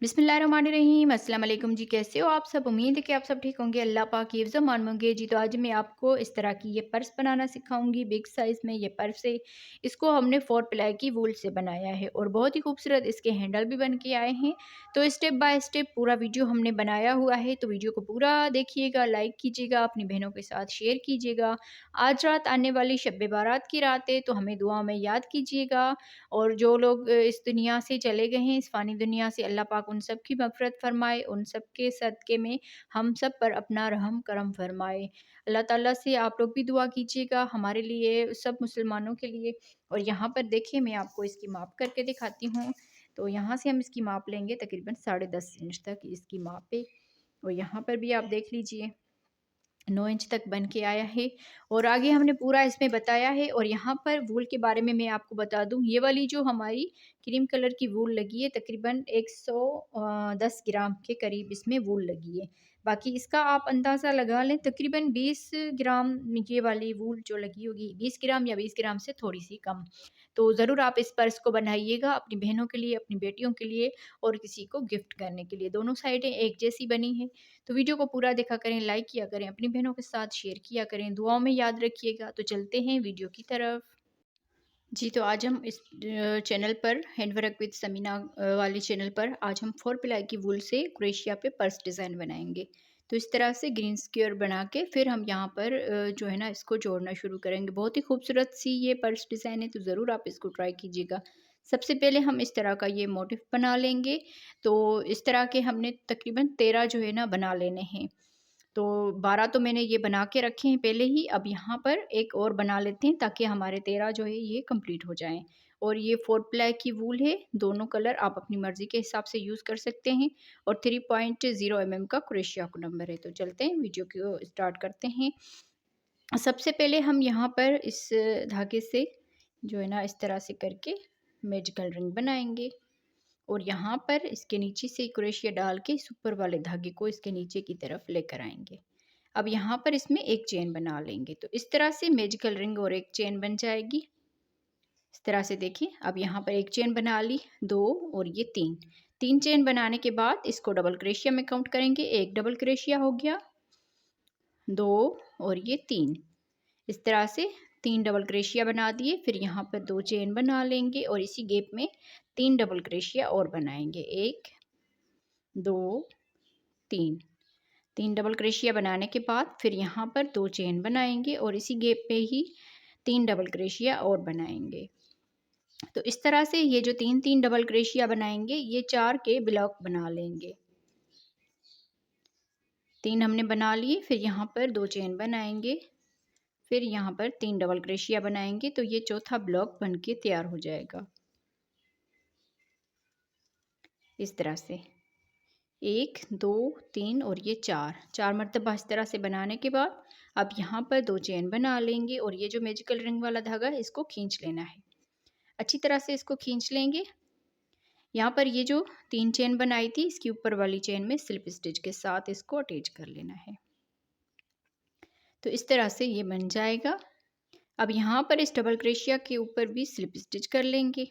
बिस्मिल्लाहिर्रहमानिर्रहीम। अस्सलाम वालेकुम जी, कैसे हो आप सब? उम्मीद है कि आप सब ठीक होंगे। अल्लाह पाक की हिफ्ज़ मान होंगे जी। तो आज मैं आपको इस तरह की ये पर्स बनाना सिखाऊंगी। बिग साइज़ में ये पर्स है। इसको हमने 4 प्लाई की वूल से बनाया है और बहुत ही खूबसूरत इसके हैंडल भी बन के आए हैं। तो स्टेप बाय स्टेप पूरा वीडियो हमने बनाया हुआ है, तो वीडियो को पूरा देखिएगा, लाइक कीजिएगा, अपनी बहनों के साथ शेयर कीजिएगा। आज रात आने वाली शब बारात की रात है, तो हमें दुआ में याद कीजिएगा। और जो लोग इस दुनिया से चले गए हैं, इस फ़ानी दुनिया से, अल्लाह पाक उन सब की मग़फ़िरत फ़रमाए, उन सब के सदक़े में हम सब पर अपना रहम करम फ़रमाए। अल्लाह ताला से आप लोग भी दुआ कीजिएगा हमारे लिए, सब मुसलमानों के लिए। और यहाँ पर देखिए, मैं आपको इसकी माप करके दिखाती हूँ। तो यहाँ से हम इसकी माप लेंगे, तकरीबन 10.5 इंच तक इसकी माप है। और यहाँ पर भी आप देख लीजिए 9 इंच तक बन के आया है। और आगे हमने पूरा इसमें बताया है। और यहाँ पर वूल के बारे में मैं आपको बता दूँ, ये वाली जो हमारी क्रीम कलर की वूल लगी है, तकरीबन 110 ग्राम के करीब इसमें वूल लगी है। बाकी इसका आप अंदाज़ा लगा लें, तकरीबन 20 ग्राम ये वाली वूल जो लगी होगी, 20 ग्राम या 20 ग्राम से थोड़ी सी कम। तो ज़रूर आप इस पर्स को बनाइएगा अपनी बहनों के लिए, अपनी बेटियों के लिए और किसी को गिफ्ट करने के लिए। दोनों साइडें एक जैसी बनी है। तो वीडियो को पूरा देखा करें, लाइक किया करें, अपनी बहनों के साथ शेयर किया करें, दुआओं में याद रखिएगा। तो चलते हैं वीडियो की तरफ। जी, तो आज हम इस चैनल पर हैंडवर्क विद समीना वाले चैनल पर आज हम 4 प्लाई की वूल से क्रोशिया पे पर्स डिज़ाइन बनाएंगे। तो इस तरह से ग्रीन स्क्वायर बना के फिर हम यहाँ पर जो है ना, इसको जोड़ना शुरू करेंगे। बहुत ही खूबसूरत सी ये पर्स डिज़ाइन है, तो ज़रूर आप इसको ट्राई कीजिएगा। सबसे पहले हम इस तरह का ये मोटिफ बना लेंगे। तो इस तरह के हमने तकरीबन 13 जो है ना बना लेने हैं। तो 12 तो मैंने ये बना के रखे हैं पहले ही। अब यहाँ पर एक और बना लेते हैं ताकि हमारे 13 जो है ये कंप्लीट हो जाएँ। और ये 4 प्लाई की वूल है, दोनों कलर आप अपनी मर्ज़ी के हिसाब से यूज़ कर सकते हैं। और 3.0 का क्रोशिया का नंबर है। तो चलते हैं वीडियो को स्टार्ट करते हैं। सबसे पहले हम यहाँ पर इस धागे से जो है ना, इस तरह से करके मैजिकल रिंग बनाएंगे। और यहाँ पर इसके नीचे से क्रोशिया डाल के इस ऊपर वाले धागे को इसके नीचे की तरफ लेकर आएंगे। अब यहाँ पर इसमें एक चेन बना लेंगे। तो इस तरह से मैजिकल रिंग और एक चेन बन जाएगी। इस तरह से देखिए, अब यहाँ पर एक चेन बना ली, 2 और ये 3 चेन बनाने के बाद इसको डबल क्रोशिया में काउंट करेंगे। एक डबल क्रोशिया हो गया, 2 और ये 3। इस तरह से 3 डबल क्रोशिया बना दिए। फिर यहाँ पर 2 चेन बना लेंगे और इसी गैप में 3 डबल क्रोशिया और बनाएंगे। 1 2 3 डबल क्रोशिया बनाने के बाद फिर यहाँ पर 2 चेन बनाएंगे और इसी गैप पे ही 3 डबल क्रोशिया और बनाएंगे। तो इस तरह से ये जो 3 डबल क्रोशिया बनाएंगे, ये 4 के ब्लॉक बना लेंगे। 3 हमने बना लिए, फिर यहाँ पर 2 चेन बनाएंगे, फिर यहाँ पर 3 डबल क्रोशिया बनाएंगे। तो ये चौथा ब्लॉक बन के तैयार हो जाएगा। इस तरह से 1 2 3 और ये 4 मरतबा इस तरह से बनाने के बाद अब यहाँ पर 2 चेन बना लेंगे और ये जो मैजिकल रिंग वाला धागा है, इसको खींच लेना है। अच्छी तरह से इसको खींच लेंगे। यहाँ पर ये जो 3 चेन बनाई थी, इसकी ऊपर वाली चेन में स्लिप स्टिच के साथ इसको अटैच कर लेना है। तो इस तरह से ये बन जाएगा। अब यहाँ पर इस डबल क्रोशिया के ऊपर भी स्लिप स्टिच कर लेंगे।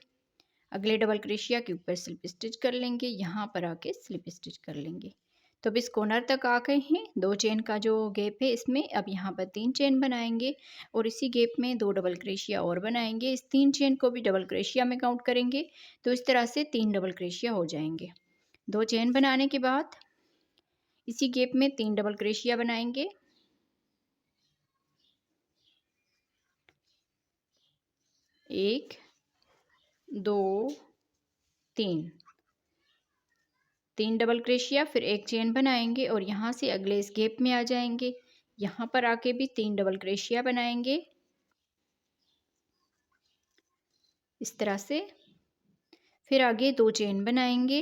अगले डबल क्रोशिया के ऊपर स्लिप स्टिच कर लेंगे, यहाँ पर आके स्लिप स्टिच कर लेंगे। तो अब इस कॉर्नर तक आ गए हैं। 2 चेन का जो गैप है इसमें अब यहाँ पर 3 चेन बनाएंगे और इसी गैप में 2 डबल क्रोशिया और बनाएंगे। इस 3 चेन को भी डबल क्रोशिया में काउंट करेंगे। तो इस तरह से 3 डबल क्रोशिया हो जाएंगे। 2 चेन बनाने के बाद इसी गैप में 3 डबल क्रोशिया बनाएंगे। 1 2 3 डबल क्रोशिया, फिर एक चेन बनाएंगे और यहाँ से अगले इस गैप में आ जाएंगे। यहाँ पर आके भी 3 डबल क्रोशिया बनाएंगे इस तरह से। फिर आगे 2 चेन बनाएंगे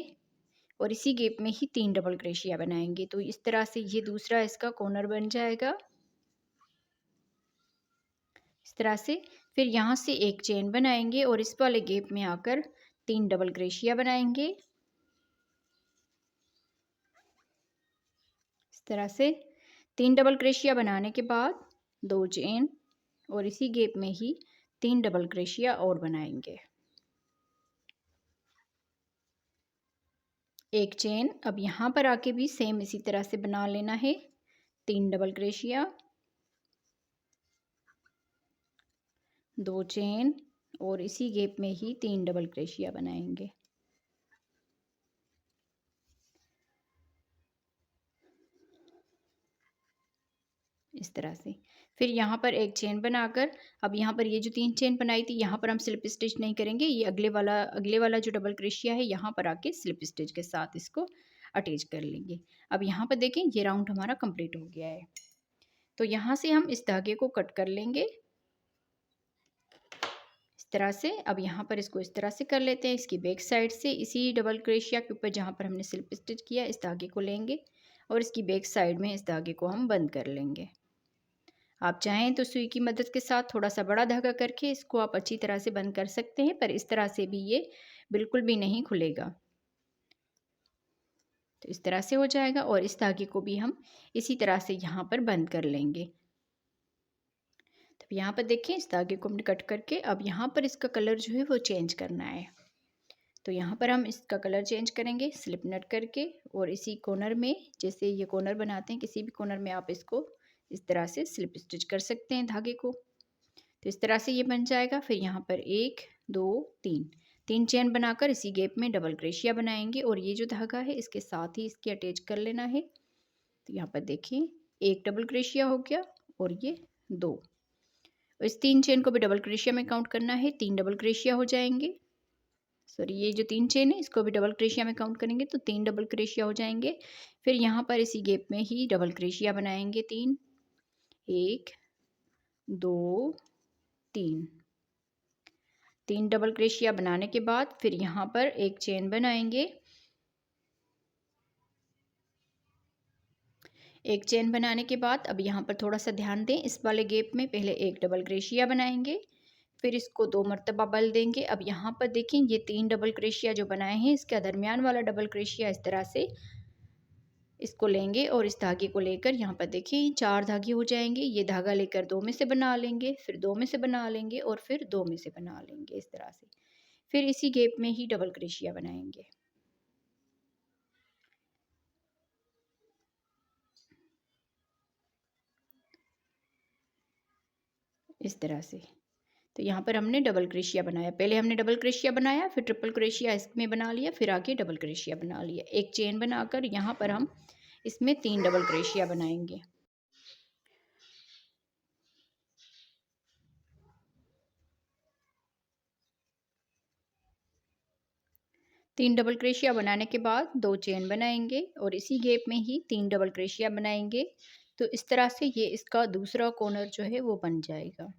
और इसी गैप में ही 3 डबल क्रोशिया बनाएंगे। तो इस तरह से ये दूसरा इसका कॉर्नर बन जाएगा इस तरह से। फिर यहाँ से एक चेन बनाएंगे और इस वाले गैप में आकर 3 डबल क्रोशिया बनाएंगे इस तरह से। 3 डबल क्रोशिया बनाने के बाद 2 चेन और इसी गैप में ही 3 डबल क्रोशिया और बनाएंगे एक चेन। अब यहाँ पर आके भी सेम इसी तरह से बना लेना है, 3 डबल क्रोशिया, 2 चेन और इसी गैप में ही 3 डबल क्रोशिया बनाएंगे। इस तरह से। फिर यहाँ पर एक चेन बनाकर अब यहाँ पर ये जो 3 चेन बनाई थी यहाँ पर हम स्लिप स्टिच नहीं करेंगे, ये अगले वाला जो डबल क्रोशिया है यहाँ पर आके स्लिप स्टिच के साथ इसको अटैच कर लेंगे। अब यहाँ पर देखें ये राउंड हमारा कंप्लीट हो गया है। तो यहाँ से हम इस धागे को कट कर लेंगे इस तरह से। अब यहाँ पर इसको इस तरह से कर लेते हैं, इसकी बैक साइड से इसी डबल क्रोशिया के ऊपर जहाँ पर हमने स्लिप स्टिच किया इस धागे को लेंगे और इसकी बैक साइड में इस धागे को हम बंद कर लेंगे। आप चाहें तो सुई की मदद के साथ थोड़ा सा बड़ा धागा करके इसको आप अच्छी तरह से बंद कर सकते हैं, पर इस तरह से भी ये बिल्कुल भी नहीं खुलेगा। तो इस तरह से हो जाएगा और इस धागे को भी हम इसी तरह से यहाँ पर बंद कर लेंगे। तो यहाँ पर देखें इस धागे को हमने कट करके अब यहाँ पर इसका कलर जो है वो चेंज करना है। तो यहाँ पर हम इसका कलर चेंज करेंगे स्लिप नट करके और इसी कॉर्नर में, जैसे ये कॉर्नर बनाते हैं किसी भी कॉर्नर में आप इसको इस तरह से स्लिप स्टिच कर सकते हैं धागे को। तो इस तरह से ये बन जाएगा। फिर यहाँ पर 1 2 3 चेन बनाकर इसी गैप में डबल क्रोशिया बनाएंगे और ये जो धागा है इसके साथ ही इसके अटैच कर लेना है। तो यहाँ पर देखें 1 डबल क्रोशिया हो गया और ये 2, इस 3 चेन को भी डबल क्रोशिया में काउंट करना है, 3 डबल क्रोशिया हो जाएंगे। सॉरी, ये जो 3 चेन है इसको भी डबल क्रोशिया में काउंट करेंगे तो 3 डबल क्रोशिया हो जाएंगे। फिर यहाँ पर इसी गैप में ही डबल क्रोशिया बनाएंगे 3, 1 2 3 डबल क्रोशिया बनाने के बाद फिर यहाँ पर एक चेन बनाएंगे। एक चेन बनाने के बाद अब यहाँ पर थोड़ा सा ध्यान दें, इस वाले गैप में पहले एक डबल क्रोशिया बनाएंगे, फिर इसको 2 मरतबा बल देंगे। अब यहाँ पर देखें ये 3 डबल क्रोशिया जो बनाए हैं इसका दरमियान वाला डबल क्रोशिया इस तरह से इसको लेंगे और इस धागे को लेकर यहाँ पर देखिए 4 धागे हो जाएंगे। ये धागा लेकर 2 में से बना लेंगे, फिर 2 में से बना लेंगे और फिर 2 में से बना लेंगे इस तरह से। फिर इसी गैप में ही डबल क्रोशिया बनाएंगे इस तरह से। तो यहाँ पर हमने डबल क्रोशिया बनाया, पहले हमने डबल क्रोशिया बनाया फिर ट्रिपल क्रोशिया इसमें बना लिया, फिर आगे डबल क्रोशिया बना लिया। एक चेन बनाकर यहाँ पर हम इसमें 3 डबल क्रोशिया बनाएंगे। तीन डबल क्रोशिया बनाने के बाद 2 चेन बनाएंगे और इसी गैप में ही 3 डबल क्रोशिया बनाएंगे। तो इस तरह से ये इसका दूसरा कॉर्नर जो है वो बन जाएगा।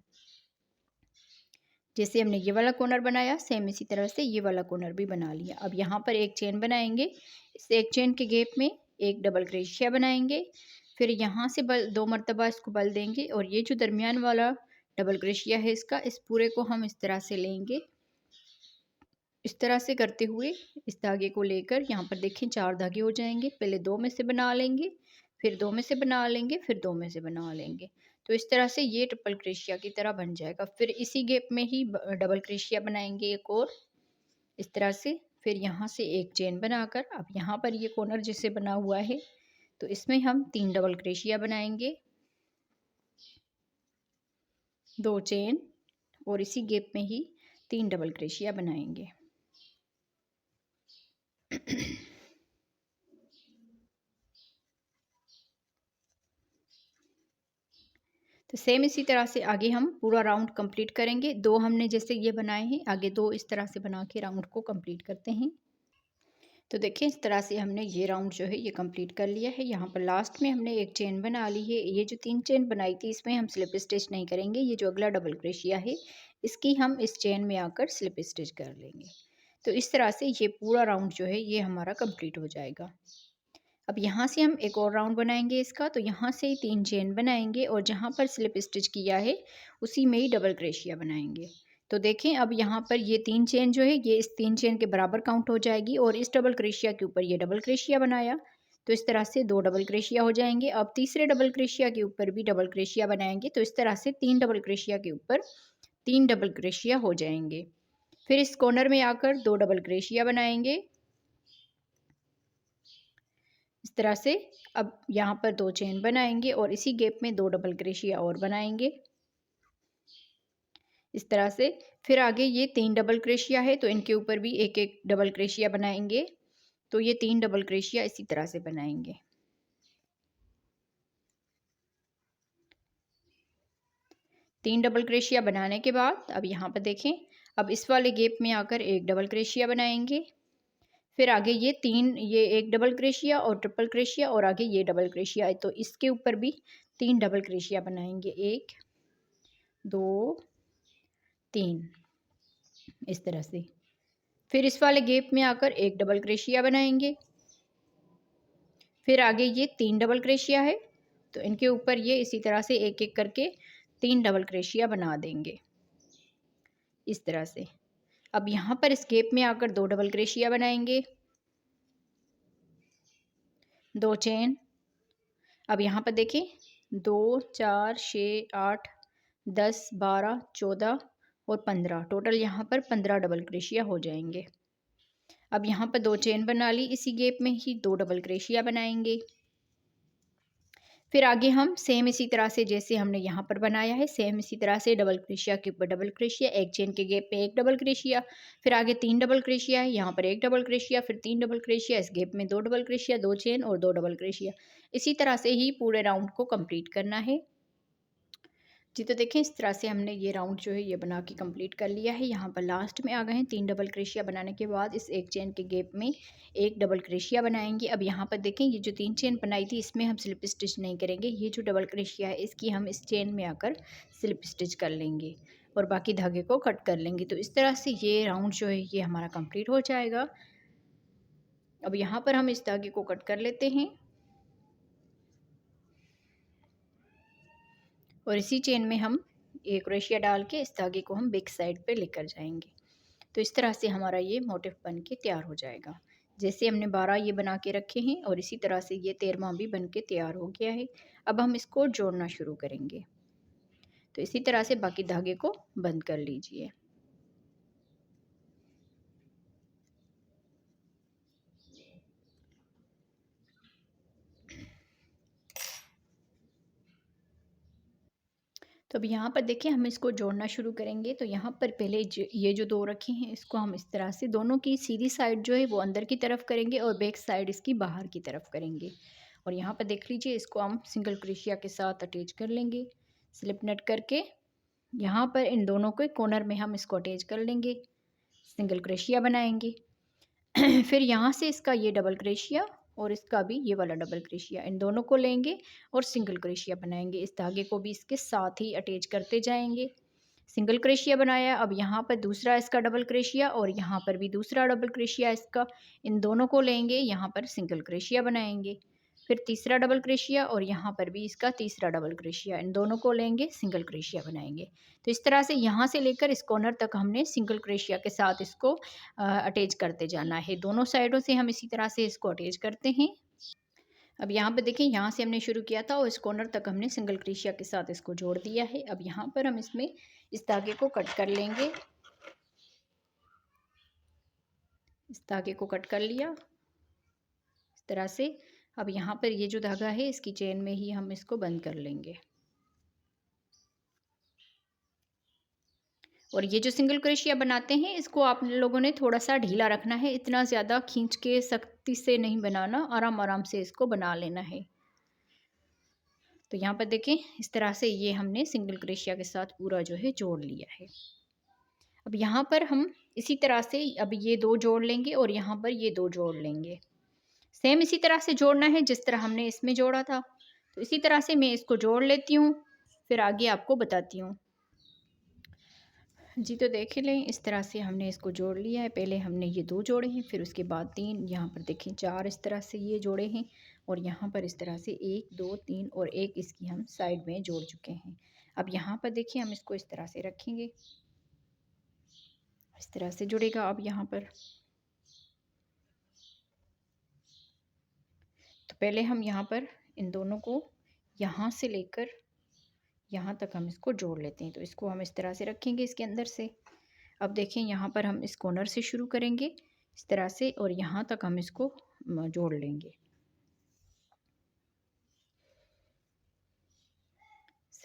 जैसे हमने ये वाला कॉर्नर बनाया सेम इसी तरह से ये वाला कॉर्नर भी बना लिया। अब यहाँ पर एक चेन बनाएंगे, इस एक चेन के गैप में एक डबल क्रोशिया बनाएंगे, फिर यहाँ से 2 मरतबा इसको बल देंगे और ये जो दरमियान वाला डबल क्रोशिया है इसका इस पूरे को हम इस तरह से लेंगे। इस तरह से करते हुए इस धागे को लेकर यहाँ पर देखें 4 धागे हो जाएंगे, पहले 2 में से बना लेंगे, फिर 2 में से बना लेंगे, फिर 2 में से बना लेंगे। तो इस तरह से ये ट्रिपल क्रोशिया की तरह बन जाएगा। फिर इसी गैप में ही डबल क्रोशिया बनाएंगे एक और इस तरह से। फिर यहाँ से एक चेन बनाकर अब यहाँ पर ये कॉर्नर जैसे बना हुआ है तो इसमें हम 3 डबल क्रोशिया बनाएंगे, 2 चेन और इसी गैप में ही 3 डबल क्रोशिया बनाएंगे। तो सेम इसी तरह से आगे हम पूरा राउंड कंप्लीट करेंगे। 2 हमने जैसे ये बनाए हैं, आगे 2 इस तरह से बना के राउंड को कंप्लीट करते हैं। तो देखिए इस तरह से हमने ये राउंड जो है ये कंप्लीट कर लिया है। यहाँ पर लास्ट में हमने एक चेन बना ली है। ये जो 3 चेन बनाई थी इसमें हम स्लिप स्टिच नहीं करेंगे, ये जो अगला डबल क्रोशिया है इसकी हम इस चेन में आकर स्लिप स्टिच कर लेंगे। तो इस तरह से ये पूरा राउंड जो है ये हमारा कंप्लीट हो जाएगा। अब यहाँ से हम एक और राउंड बनाएंगे इसका। तो यहाँ से 3 चेन बनाएंगे और जहाँ पर स्लिप स्टिच किया है उसी में ही डबल क्रोशिया बनाएंगे। तो देखें अब यहाँ पर ये 3 चेन जो है ये इस 3 चेन के बराबर काउंट हो जाएगी और इस डबल क्रोशिया के ऊपर ये डबल क्रोशिया बनाया तो इस तरह से 2 डबल क्रोशिया हो जाएंगे। अब तीसरे डबल क्रोशिया के ऊपर भी डबल क्रोशिया बनाएंगे तो इस तरह से 3 डबल क्रोशिया के ऊपर 3 डबल क्रोशिया हो जाएंगे। फिर इस कॉर्नर में आकर 2 डबल क्रोशिया बनाएंगे इस तरह से अब यहाँ पर 2 चेन बनाएंगे और इसी गैप में 2 डबल क्रोशिया और बनाएंगे इस तरह से। फिर आगे ये 3 डबल क्रोशिया है तो इनके ऊपर भी एक एक डबल क्रोशिया बनाएंगे। तो ये 3 डबल क्रोशिया इसी तरह से बनाएंगे। 3 डबल क्रोशिया बनाने के बाद अब यहाँ पर देखें, अब इस वाले गैप में आकर एक डबल क्रोशिया बनाएंगे। फिर आगे ये एक डबल क्रोशिया और ट्रिपल क्रोशिया और आगे ये डबल क्रोशिया है तो इसके ऊपर भी 3 डबल क्रोशिया बनाएंगे। 1 2 3 इस तरह से। फिर इस वाले गैप में आकर एक डबल क्रोशिया बनाएंगे। फिर आगे ये 3 डबल क्रोशिया है तो इनके ऊपर ये इसी तरह से एक एक करके 3 डबल क्रोशिया बना देंगे इस तरह से। अब यहाँ पर इस गैप में आकर 2 डबल क्रोशिया बनाएंगे, 2 चेन। अब यहाँ पर देखें 2 4 6 8 10 12 14 और 15 टोटल यहाँ पर 15 डबल क्रोशिया हो जाएंगे। अब यहाँ पर 2 चेन बना ली, इसी गैप में ही 2 डबल क्रोशिया बनाएंगे। फिर आगे हम सेम इसी तरह से जैसे हमने यहाँ पर बनाया है सेम इसी तरह से डबल क्रोशिया के ऊपर डबल क्रोशिया, एक चेन के गैप पे एक डबल क्रोशिया, फिर आगे 3 डबल क्रोशिया है, यहाँ पर एक डबल क्रोशिया, फिर 3 डबल क्रोशिया, इस गैप में 2 डबल क्रोशिया, 2 चेन और 2 डबल क्रोशिया। इसी तरह से ही पूरे राउंड को कंप्लीट करना है जी। तो देखें इस तरह से हमने ये राउंड जो है ये बना के कंप्लीट कर लिया है। यहाँ पर लास्ट में आ गए हैं 3 डबल क्रोशिया बनाने के बाद इस एक चेन के गैप में एक डबल क्रोशिया बनाएंगे। अब यहाँ पर देखें ये जो 3 चेन बनाई थी इसमें हम स्लिप स्टिच नहीं करेंगे, ये जो डबल क्रोशिया है इसकी हम इस चेन में आकर स्लिप स्टिच कर लेंगे और बाकी धागे को कट कर लेंगे। तो इस तरह से ये राउंड जो है ये हमारा कंप्लीट हो जाएगा। अब यहाँ पर हम इस धागे को कट कर लेते हैं और इसी चेन में हम एक क्रोशिया डाल के इस धागे को हम बैक साइड पे लेकर जाएंगे। तो इस तरह से हमारा ये मोटिफ बन के तैयार हो जाएगा। जैसे हमने 12 ये बना के रखे हैं और इसी तरह से ये 13वां भी बन के तैयार हो गया है। अब हम इसको जोड़ना शुरू करेंगे। तो इसी तरह से बाकी धागे को बंद कर लीजिए। तो अब यहाँ पर देखिए हम इसको जोड़ना शुरू करेंगे। तो यहाँ पर पहले ये जो 2 रखे हैं इसको हम इस तरह से दोनों की सीधी साइड जो है वो अंदर की तरफ करेंगे और बैक साइड इसकी बाहर की तरफ करेंगे। और यहाँ पर देख लीजिए इसको हम सिंगल क्रोशिया के साथ अटैच कर लेंगे स्लिप नट करके। यहाँ पर इन दोनों के कॉर्नर में हम इसको अटैच कर लेंगे, सिंगल क्रोशिया बनाएंगे। फिर यहाँ से इसका ये डबल क्रोशिया और इसका भी ये वाला डबल क्रोशिया, इन दोनों को लेंगे और सिंगल क्रोशिया बनाएंगे। इस धागे को भी इसके साथ ही अटैच करते जाएंगे। सिंगल क्रोशिया बनाया, अब यहाँ पर दूसरा इसका डबल क्रोशिया और यहाँ पर भी दूसरा डबल क्रोशिया इसका, इन दोनों को लेंगे, यहाँ पर सिंगल क्रोशिया बनाएंगे। फिर तीसरा डबल क्रोशिया और यहाँ पर भी इसका तीसरा डबल क्रोशिया, इन दोनों को लेंगे, सिंगल क्रोशिया बनाएंगे। तो इस तरह से यहाँ से लेकर इस कॉर्नर तक हमने सिंगल क्रोशिया के साथ इसको अटैच करते जाना है। दोनों साइडों से हम इसी तरह से इसको अटैच करते हैं। अब यहाँ पर देखिए यहाँ से हमने शुरू किया था और इस कॉर्नर तक हमने सिंगल क्रोशिया के साथ इसको जोड़ दिया है। अब यहाँ पर हम इसमें इस धागे को कट कर लेंगे, इस धागे को कट कर लिया इस तरह से। अब यहाँ पर ये जो धागा है इसकी चेन में ही हम इसको बंद कर लेंगे और ये जो सिंगल क्रोशिया बनाते हैं इसको आप लोगों ने थोड़ा सा ढीला रखना है, इतना ज़्यादा खींच के सख्ती से नहीं बनाना, आराम आराम से इसको बना लेना है। तो यहाँ पर देखें इस तरह से ये हमने सिंगल क्रोशिया के साथ पूरा जो है जोड़ लिया है। अब यहाँ पर हम इसी तरह से अब ये 2 जोड़ लेंगे और यहाँ पर ये 2 जोड़ लेंगे। सेम इसी तरह से जोड़ना है जिस तरह हमने इसमें जोड़ा था। तो इसी तरह से मैं इसको जोड़ लेती हूँ, फिर आगे आपको बताती हूँ जी। तो देख लें इस तरह से हमने इसको जोड़ लिया है। पहले हमने ये 2 जोड़े हैं, फिर उसके बाद 3, यहाँ पर देखें 4 इस तरह से ये जोड़े हैं और यहाँ पर इस तरह से 1 2 3 और 1 इसकी हम साइड में जोड़ चुके हैं। अब यहाँ पर देखिए हम इसको इस तरह से रखेंगे, इस तरह से जुड़ेगा। अब यहाँ पर तो पहले हम यहाँ पर इन दोनों को यहाँ से लेकर यहाँ तक हम इसको जोड़ लेते हैं। तो इसको हम इस तरह से रखेंगे इसके अंदर से। अब देखें यहाँ पर हम इस कॉर्नर से शुरू करेंगे इस तरह से और यहाँ तक हम इसको जोड़ लेंगे।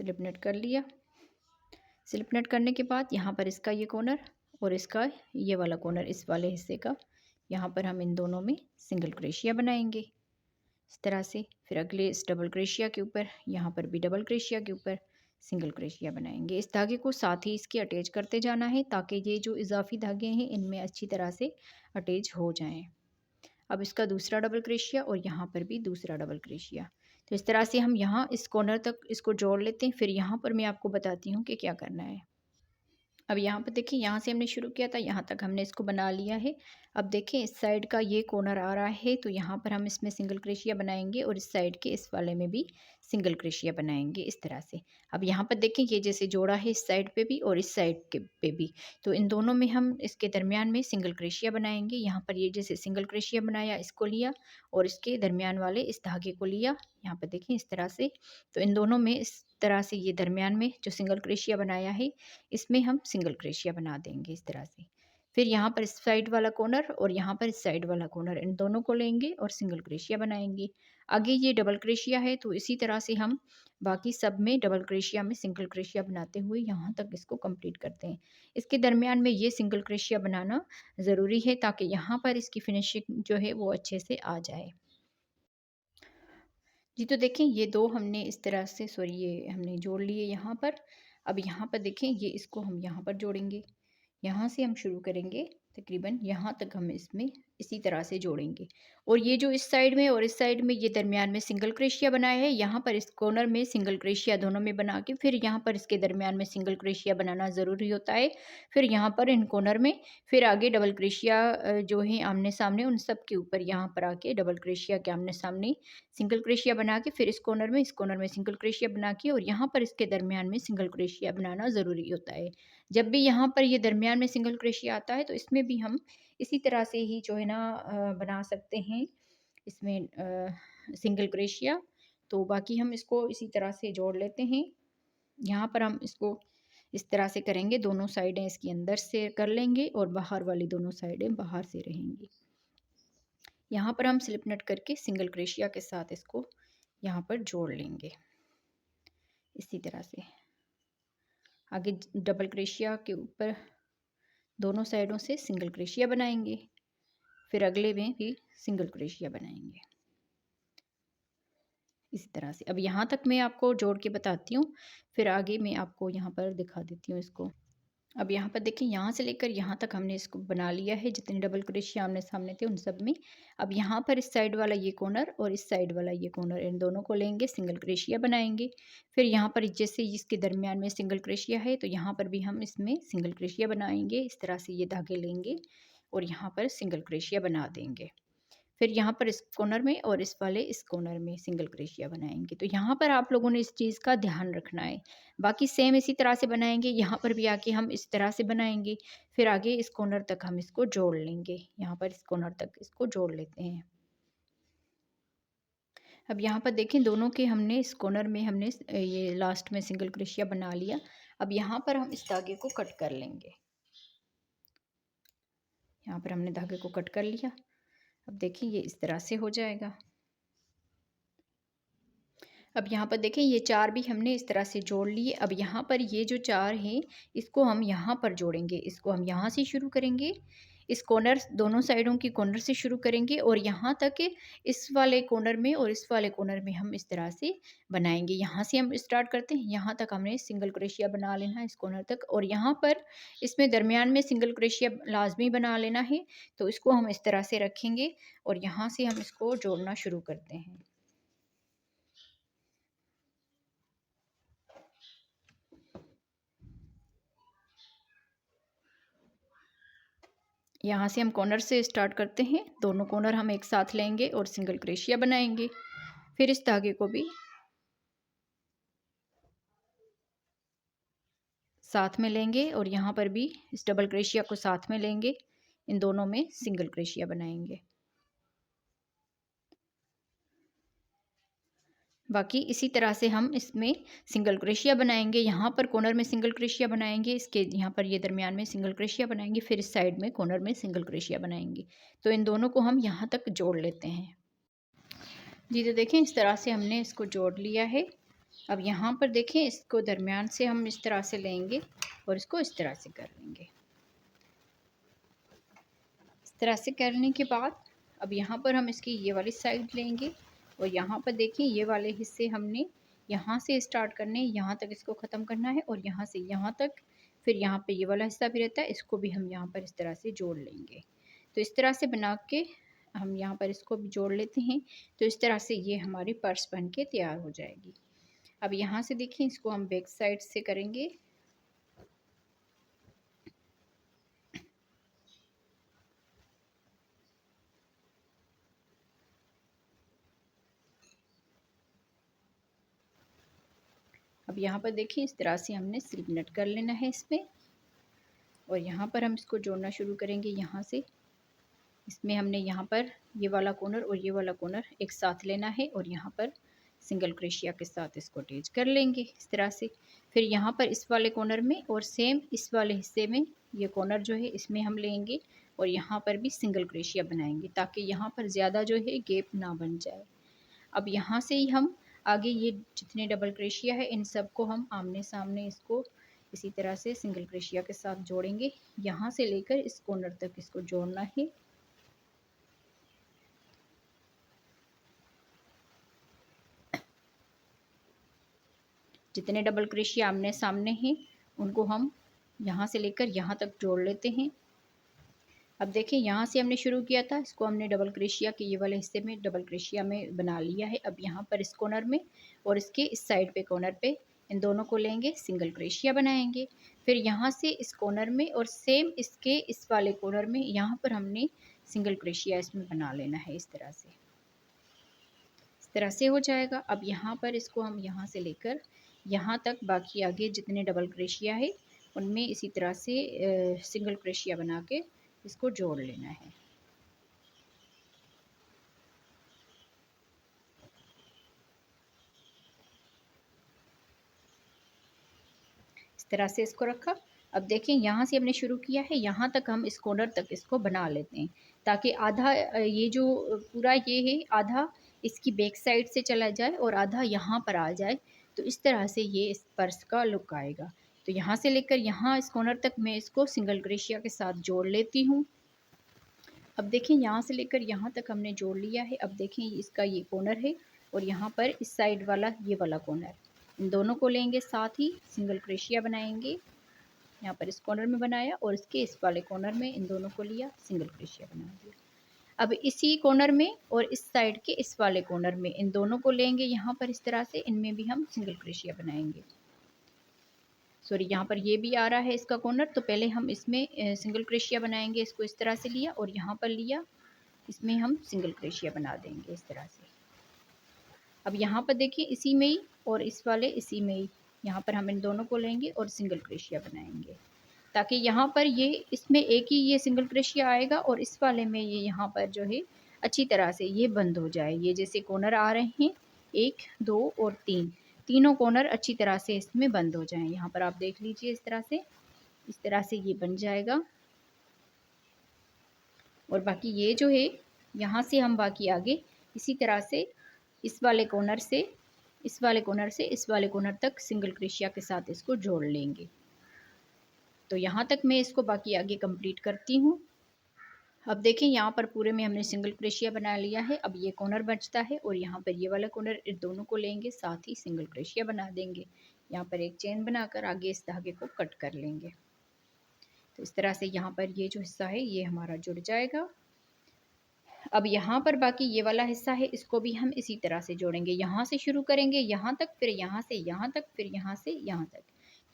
स्लिप नेट कर लिया। स्लिप नेट करने के बाद यहाँ पर इसका ये कॉर्नर और इसका ये वाला कॉर्नर, इस वाले हिस्से का, यहाँ पर हम इन दोनों में सिंगल क्रोशिया बनाएंगे इस तरह से। फिर अगले इस डबल क्रोशिया के ऊपर, यहाँ पर भी डबल क्रोशिया के ऊपर सिंगल क्रोशिया बनाएंगे। इस धागे को साथ ही इसके अटैच करते जाना है ताकि ये जो इजाफी धागे हैं इनमें अच्छी तरह से अटैच हो जाएं। अब इसका दूसरा डबल क्रोशिया और यहाँ पर भी दूसरा डबल क्रोशिया। तो इस तरह से हम यहाँ इस कॉर्नर तक इसको जोड़ लेते हैं। फिर यहाँ पर मैं आपको बताती हूँ कि क्या करना है। अब यहाँ पर देखिए, यहाँ से हमने शुरू किया था, यहाँ तक हमने इसको बना लिया है। अब देखिए इस साइड का ये कॉर्नर आ रहा है तो यहाँ पर हम इसमें सिंगल क्रोशिया बनाएंगे और इस साइड के इस वाले में भी सिंगल क्रोशिया बनाएंगे इस तरह से। अब यहाँ पर देखें ये जैसे जोड़ा है इस साइड पे भी और इस साइड के पे भी, तो इन दोनों में हम इसके दरमियान में सिंगल क्रोशिया बनाएंगे। यहाँ पर ये जैसे सिंगल क्रोशिया बनाया, इसको लिया और इसके दरमियान वाले इस धागे को लिया, यहाँ पर देखें इस तरह से। तो इन दोनों में इस तरह से ये दरमियान में जो सिंगल क्रोशिया बनाया है इसमें हम सिंगल क्रोशिया बना देंगे इस तरह से। फिर यहाँ पर इस साइड वाला कॉर्नर और यहाँ पर इस साइड वाला कॉर्नर, इन दोनों को लेंगे और सिंगल क्रोशिया बनाएंगे। आगे ये डबल क्रोशिया है तो इसी तरह से हम बाकी सब में डबल क्रोशिया में सिंगल क्रोशिया बनाते हुए यहाँ तक इसको कंप्लीट करते हैं। इसके दरमियान में ये सिंगल क्रोशिया बनाना ज़रूरी है ताकि यहाँ पर इसकी फिनिशिंग जो है वो अच्छे से आ जाए। जी, तो देखें ये दो हमने इस तरह से, सॉरी, ये हमने जोड़ लिए यहाँ पर। अब यहाँ पर देखें ये इसको हम यहाँ पर जोड़ेंगे। यहाँ से हम शुरू करेंगे, तकरीबन यहाँ तक हम इसमें इसी तरह से जोड़ेंगे। और ये जो इस साइड में और इस साइड में ये दरमियान में सिंगल क्रोशिया बनाया है, यहाँ पर इस कॉर्नर में सिंगल क्रोशिया दोनों में बना के फिर यहाँ पर इसके दरमियान में सिंगल क्रोशिया बनाना ज़रूरी होता है। फिर यहाँ पर इन कॉर्नर में फिर आगे डबल क्रोशिया जो है आमने सामने, उन सब के ऊपर यहाँ पर आके डबल क्रोशिया के आमने सामने सिंगल क्रोशिया बना के फिर इस कॉर्नर में सिंगल क्रोशिया बना के और यहाँ पर इसके दरमियान में सिंगल क्रोशिया बनाना ज़रूरी होता है। जब भी यहाँ पर ये दरमियान में सिंगल क्रोशिया आता है तो इसमें भी हम इसी तरह से ही जो है ना बना सकते हैं इसमें सिंगल क्रोशिया। तो बाकी हम इसको इसी तरह से जोड़ लेते हैं। यहाँ पर हम इसको इस तरह से करेंगे, दोनों साइडें इसकी अंदर से कर लेंगे और बाहर वाली दोनों साइडें बाहर से रहेंगी। यहाँ पर हम स्लिप नेट करके सिंगल क्रोशिया के साथ इसको यहाँ पर जोड़ लेंगे इसी तरह से। आगे डबल क्रोशिया के ऊपर दोनों साइडों से सिंगल क्रोशिया बनाएंगे, फिर अगले में भी सिंगल क्रोशिया बनाएंगे इसी तरह से। अब यहाँ तक मैं आपको जोड़ के बताती हूँ, फिर आगे मैं आपको यहाँ पर दिखा देती हूँ इसको। अब यहाँ पर देखिए, यहाँ से लेकर यहाँ तक हमने इसको बना लिया है, जितने डबल क्रोशिया आमने सामने थे उन सब में। अब यहाँ पर इस साइड वाला ये कॉर्नर और इस साइड वाला ये कॉर्नर, इन दोनों को लेंगे, सिंगल क्रोशिया बनाएंगे। फिर यहाँ पर जैसे इसके दरमियान में सिंगल क्रोशिया है तो यहाँ पर भी हम इसमें सिंगल क्रोशिया बनाएंगे। इस तरह से ये धागे लेंगे और यहाँ पर सिंगल क्रोशिया बना देंगे। फिर यहाँ पर इस कॉर्नर में और इस वाले इस कॉर्नर में सिंगल क्रोशिया बनाएंगे। तो यहाँ पर आप लोगों ने इस चीज़ का ध्यान रखना है। बाकी सेम इसी तरह से बनाएंगे, यहाँ पर भी आके हम इस तरह से बनाएंगे। फिर आगे इस कॉर्नर तक हम इसको जोड़ लेंगे, यहाँ पर इस कॉर्नर तक इसको जोड़ लेते हैं। अब यहाँ पर देखें, दोनों के हमने इस कॉर्नर में हमने ये लास्ट में सिंगल क्रोशिया बना लिया। अब यहाँ पर हम इस धागे को कट कर लेंगे। यहाँ पर हमने धागे को कट कर लिया। अब देखिए ये इस तरह से हो जाएगा। अब यहाँ पर देखें ये चार भी हमने इस तरह से जोड़ लिए। अब यहाँ पर ये जो चार हैं इसको हम यहाँ पर जोड़ेंगे। इसको हम यहाँ से शुरू करेंगे, इस कॉर्नर, दोनों साइडों की कॉर्नर से शुरू करेंगे और यहाँ तक इस वाले कॉर्नर में और इस वाले कॉर्नर में हम इस तरह से बनाएंगे। यहाँ से हम स्टार्ट करते हैं, यहाँ तक हमने सिंगल क्रोशिया बना लेना है इस कॉर्नर तक, और यहाँ पर इसमें दरमियान में सिंगल क्रोशिया लाजमी बना लेना है। तो इसको हम इस तरह से रखेंगे और यहाँ से हम इसको जोड़ना शुरू करते हैं। यहाँ से हम कॉर्नर से स्टार्ट करते हैं, दोनों कॉर्नर हम एक साथ लेंगे और सिंगल क्रोशिया बनाएंगे। फिर इस धागे को भी साथ में लेंगे और यहाँ पर भी इस डबल क्रोशिया को साथ में लेंगे, इन दोनों में सिंगल क्रोशिया बनाएंगे। बाकी इसी तरह से हम इसमें सिंगल क्रोशिया बनाएंगे। यहाँ पर कॉर्नर में सिंगल क्रोशिया बनाएंगे, इसके यहाँ पर ये दरमियान में सिंगल क्रोशिया बनाएंगे, फिर इस साइड में कॉर्नर में सिंगल क्रोशिया बनाएंगे। तो इन दोनों को हम यहाँ तक जोड़ लेते हैं। जी, तो देखें इस तरह से हमने इसको जोड़ लिया है। अब यहाँ पर देखें, इसको दरमियान से हम इस तरह से लेंगे और इसको इस तरह से कर लेंगे। इस तरह से करने के बाद अब यहाँ पर हम इसकी ये वाली साइड लेंगे और यहाँ पर देखिए ये वाले हिस्से हमने यहाँ से स्टार्ट करने, यहाँ तक इसको ख़त्म करना है और यहाँ से यहाँ तक, फिर यहाँ पे ये वाला हिस्सा भी रहता है, इसको भी हम यहाँ पर इस तरह से जोड़ लेंगे। तो इस तरह से बना के हम यहाँ पर इसको भी जोड़ लेते हैं। तो इस तरह से ये हमारी पर्स बन के तैयार हो जाएगी। अब यहाँ से देखिए, इसको हम बैक साइड से करेंगे। अब यहाँ पर देखिए, इस तरह से हमने स्लिप नट कर लेना है इसमें और यहाँ पर हम इसको जोड़ना शुरू करेंगे। यहाँ से इसमें हमने यहाँ पर ये वाला कॉर्नर और ये वाला कॉर्नर एक साथ लेना है और यहाँ पर सिंगल क्रोशिया के साथ इसको अटैच कर लेंगे इस तरह से। फिर यहाँ पर इस वाले कॉर्नर में और सेम इस वाले हिस्से में ये कॉर्नर जो है इसमें हम लेंगे और यहाँ पर भी सिंगल क्रोशिया बनाएंगे ताकि यहाँ पर ज़्यादा जो है गैप ना बन जाए। अब यहाँ से ही हम आगे ये जितने डबल क्रोशिया है इन सब को हम आमने सामने इसको इसी तरह से सिंगल क्रोशिया के साथ जोड़ेंगे। यहाँ से लेकर इस कॉर्नर तक इसको जोड़ना है। जितने डबल क्रोशिया आमने सामने हैं उनको हम यहाँ से लेकर यहाँ तक जोड़ लेते हैं। अब देखिए, यहाँ से हमने शुरू किया था, इसको हमने डबल क्रोशिया के ये वाले हिस्से में डबल क्रोशिया में बना लिया है। अब यहाँ पर इस कॉर्नर में और इसके इस साइड पे कॉर्नर पे इन दोनों को लेंगे, सिंगल क्रोशिया बनाएंगे। फिर यहाँ से इस कॉर्नर में और सेम इसके इस वाले कॉर्नर में यहाँ पर हमने सिंगल क्रोशिया इसमें बना लेना है इस तरह से। इस तरह से हो जाएगा। अब यहाँ पर इसको हम यहाँ से लेकर यहाँ तक बाकी आगे जितने डबल क्रोशिया है उनमें इसी तरह से सिंगल क्रोशिया बना के इसको जोड़ लेना है। इस तरह से इसको रखा। अब देखें, यहाँ से हमने शुरू किया है, यहाँ तक हम इस कॉर्नर तक इसको बना लेते हैं ताकि आधा ये जो पूरा ये है आधा इसकी बैक साइड से चला जाए और आधा यहाँ पर आ जाए। तो इस तरह से ये इस पर्स का लुक आएगा। तो यहाँ से लेकर यहाँ इस कॉर्नर तक मैं इसको सिंगल क्रोशिया के साथ जोड़ लेती हूँ। अब देखें, यहाँ से लेकर यहाँ तक हमने जोड़ लिया है। अब देखें, इसका ये कॉर्नर है और यहाँ पर इस साइड वाला ये वाला कॉर्नर, इन दोनों को लेंगे, साथ ही सिंगल क्रोशिया बनाएंगे। यहाँ पर इस कॉर्नर में बनाया और इसके इस वाले कॉर्नर में इन दोनों को लिया, सिंगल क्रोशिया बना दिया। अब इसी कॉर्नर में और इस साइड के इस वाले कॉर्नर में इन दोनों को लेंगे यहाँ पर इस तरह से, इनमें भी हम सिंगल क्रोशिया बनाएंगे। सॉरी, यहाँ पर ये भी आ रहा है इसका कॉर्नर, तो पहले हम इसमें सिंगल क्रोशिया बनाएंगे। इसको इस तरह से लिया और यहाँ पर लिया, इसमें हम सिंगल क्रोशिया बना देंगे इस तरह से। अब यहाँ पर देखिए, इसी में ही और इस वाले इसी में ही यहाँ पर हम इन दोनों को लेंगे और सिंगल क्रोशिया बनाएंगे ताकि यहाँ पर ये इसमें एक ही ये सिंगल क्रोशिया आएगा और इस वाले में ये यहाँ पर जो है अच्छी तरह से ये बंद हो जाए। ये जैसे कॉर्नर आ रहे हैं 1 2 और 3, तीनों कॉर्नर अच्छी तरह से इसमें बंद हो जाएं। यहाँ पर आप देख लीजिए, इस तरह से ये बन जाएगा। और बाकी ये जो है यहाँ से हम बाकी आगे इसी तरह से इस वाले कॉर्नर से इस वाले कॉर्नर से इस वाले कॉर्नर तक सिंगल क्रोशिया के साथ इसको जोड़ लेंगे। तो यहाँ तक मैं इसको बाकी आगे कंप्लीट करती हूँ। अब देखें, यहाँ पर पूरे में हमने सिंगल क्रोशिया बना लिया है। अब ये कॉर्नर बचता है और यहाँ पर ये वाला कॉर्नर, इन दोनों को लेंगे, साथ ही सिंगल क्रोशिया बना देंगे। यहाँ पर एक चेन बनाकर आगे इस धागे को कट कर लेंगे। तो इस तरह से यहाँ पर ये जो हिस्सा है ये हमारा जुड़ जाएगा। अब यहाँ पर बाकी ये वाला हिस्सा है, इसको भी हम इसी तरह से जोड़ेंगे। यहाँ से शुरू करेंगे यहाँ तक, फिर यहाँ से यहाँ तक, फिर यहाँ से यहाँ तक।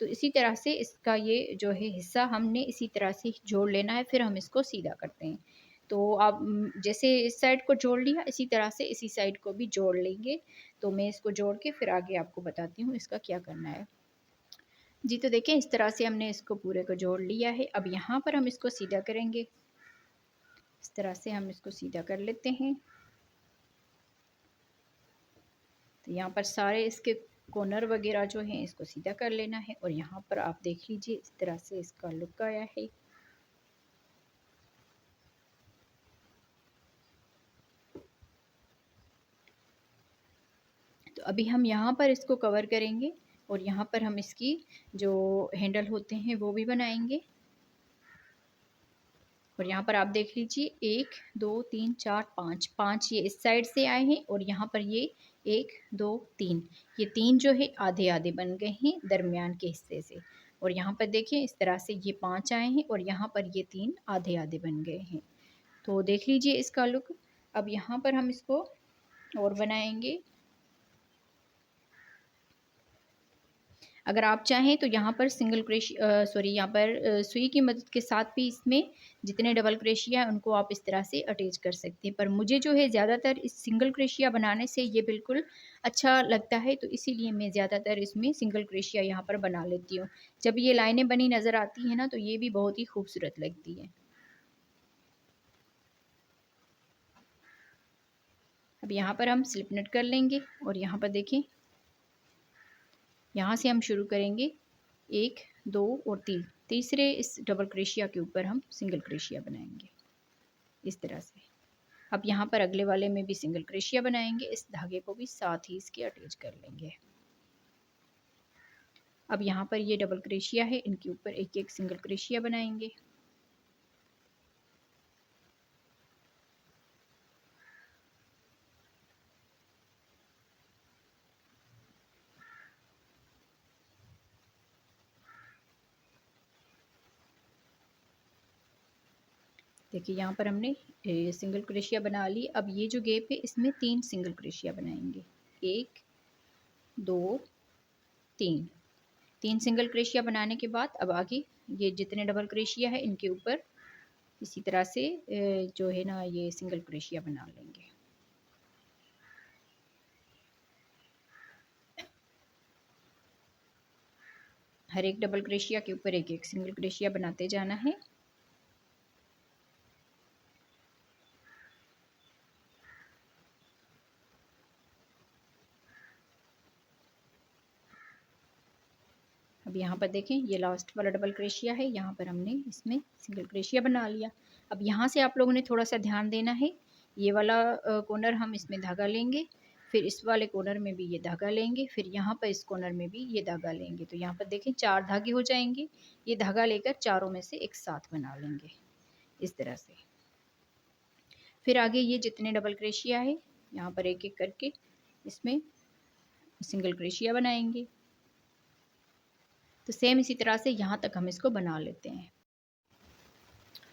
तो इसी तरह से इसका ये जो है हिस्सा हमने इसी तरह से जोड़ लेना है, फिर हम इसको सीधा करते हैं। तो आप जैसे इस साइड को जोड़ लिया, इसी तरह से इसी साइड को भी जोड़ लेंगे। तो मैं इसको जोड़ के फिर आगे आपको बताती हूँ इसका क्या करना है। जी, तो देखें, इस तरह से हमने इसको पूरे को जोड़ लिया है। अब यहाँ पर हम इसको सीधा करेंगे। इस तरह से हम इसको सीधा कर लेते हैं। तो यहाँ पर सारे इसके कॉर्नर वगैरह जो हैं इसको सीधा कर लेना है और यहाँ पर आप देख लीजिए इस तरह से इसका लुक आया है। तो अभी हम यहाँ पर इसको कवर करेंगे और यहाँ पर हम इसकी जो हैंडल होते हैं वो भी बनाएंगे। और यहाँ पर आप देख लीजिए 1 2 3 4 5 5 ये इस साइड से आए हैं और यहाँ पर ये 1 2 3 ये 3 जो है आधे आधे बन गए हैं दरमियान के हिस्से से। और यहाँ पर देखिए इस तरह से ये 5 आए हैं और यहाँ पर ये 3 आधे आधे बन गए हैं। तो देख लीजिए इसका लुक। अब यहाँ पर हम इसको और बनाएंगे। अगर आप चाहें तो यहाँ पर यहाँ पर सुई की मदद के साथ भी इसमें जितने डबल क्रोशिया है उनको आप इस तरह से अटैच कर सकते हैं। पर मुझे जो है ज़्यादातर इस सिंगल क्रोशिया बनाने से ये बिल्कुल अच्छा लगता है, तो इसीलिए मैं ज़्यादातर इसमें सिंगल क्रोशिया यहाँ पर बना लेती हूँ। जब ये लाइनें बनी नज़र आती हैं ना तो ये भी बहुत ही खूबसूरत लगती है। अब यहाँ पर हम स्लिप नट कर लेंगे और यहाँ पर देखें, यहाँ से हम शुरू करेंगे 1 2 और 3, तीसरे इस डबल क्रोशिया के ऊपर हम सिंगल क्रोशिया बनाएंगे इस तरह से। अब यहाँ पर अगले वाले में भी सिंगल क्रोशिया बनाएंगे, इस धागे को भी साथ ही इसके अटैच कर लेंगे। अब यहाँ पर ये डबल क्रोशिया है, इनके ऊपर एक एक सिंगल क्रोशिया बनाएंगे। देखिए यहाँ पर हमने सिंगल क्रोशिया बना ली। अब ये जो गैप है इसमें 3 सिंगल क्रोशिया बनाएंगे, 1 2 3। 3 सिंगल क्रोशिया बनाने के बाद अब आगे ये जितने डबल क्रोशिया है इनके ऊपर इसी तरह से जो है ना ये सिंगल क्रोशिया बना लेंगे। हर एक डबल क्रोशिया के ऊपर एक एक सिंगल क्रोशिया बनाते जाना है। अब यहाँ पर देखें ये लास्ट वाला डबल क्रोशिया है, यहाँ पर हमने इसमें सिंगल क्रोशिया बना लिया। अब यहाँ से आप लोगों ने थोड़ा सा ध्यान देना है, ये वाला कॉर्नर हम इसमें धागा लेंगे, फिर इस वाले कॉर्नर में भी ये धागा लेंगे, फिर यहाँ पर इस कॉर्नर में भी ये धागा लेंगे। तो यहाँ पर देखें 4 धागे हो जाएंगे। ये धागा लेकर चारों में से एक साथ बना लेंगे इस तरह से। फिर आगे ये जितने डबल क्रोशिया है यहाँ पर एक एक करके इसमें सिंगल क्रोशिया बनाएंगे। तो सेम इसी तरह से यहाँ तक हम इसको बना लेते हैं।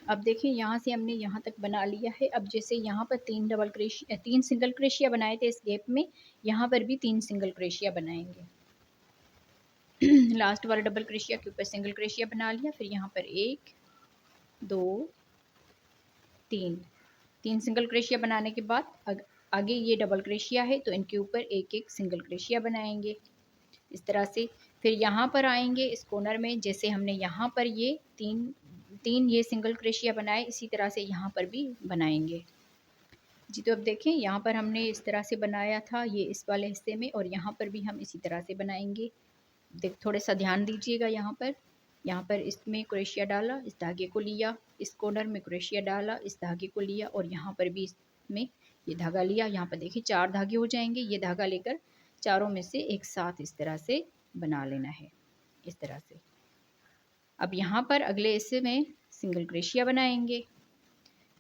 अब देखिए यहाँ से हमने यहाँ तक बना लिया है। अब जैसे यहाँ पर 3 सिंगल क्रोशिया बनाए थे इस गैप में, यहाँ पर भी 3 सिंगल क्रोशिया बनाएंगे। लास्ट वाला डबल क्रोशिया के ऊपर सिंगल क्रोशिया बना लिया, फिर यहाँ पर 1 2 3 सिंगल क्रोशिया बनाने के बाद आगे ये डबल क्रोशिया है तो इनके ऊपर एक एक सिंगल क्रोशिया बनाएंगे इस तरह से। फिर यहाँ पर आएंगे इस कॉर्नर में, जैसे हमने यहाँ पर ये तीन ये सिंगल क्रोशिया बनाए, इसी तरह से यहाँ पर भी बनाएंगे जी। तो अब देखें यहाँ पर हमने इस तरह से बनाया था ये इस वाले हिस्से में, और यहाँ पर भी हम इसी तरह से बनाएंगे। थोड़ा सा ध्यान दीजिएगा। यहाँ पर इसमें क्रोशिया डाला, इस धागे को लिया, इस कॉर्नर में क्रोशिया डाला, इस धागे को लिया, और यहाँ पर भी इसमें ये धागा लिया। यहाँ पर देखिए 4 धागे हो जाएंगे। ये धागा लेकर चारों में से एक साथ इस तरह से बना लेना है इस तरह से। अब यहाँ पर अगले हिस्से में सिंगल क्रोशिया बनाएंगे,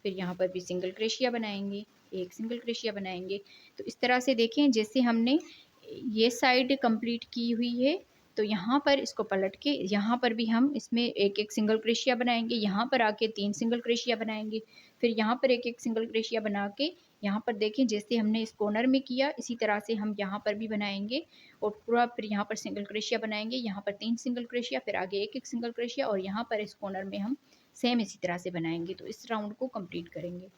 फिर यहाँ पर भी सिंगल क्रोशिया बनाएंगे, एक सिंगल क्रोशिया बनाएंगे। तो इस तरह से देखें जैसे हमने ये साइड कंप्लीट की हुई है, तो यहाँ पर इसको पलट के यहाँ पर भी हम इसमें एक एक सिंगल क्रोशिया बनाएंगे। यहाँ पर आके 3 सिंगल क्रोशिया बनाएंगे, फिर यहाँ पर एक एक सिंगल क्रोशिया बना के यहाँ पर देखें जैसे हमने इस कॉर्नर में किया इसी तरह से हम यहाँ पर भी बनाएंगे, और पूरा फिर यहाँ पर सिंगल क्रोशिया बनाएंगे। यहाँ पर 3 सिंगल क्रोशिया, फिर आगे एक एक सिंगल क्रोशिया, और यहाँ पर इस कॉर्नर में हम सेम इसी तरह से बनाएंगे। तो इस राउंड को कंप्लीट करेंगे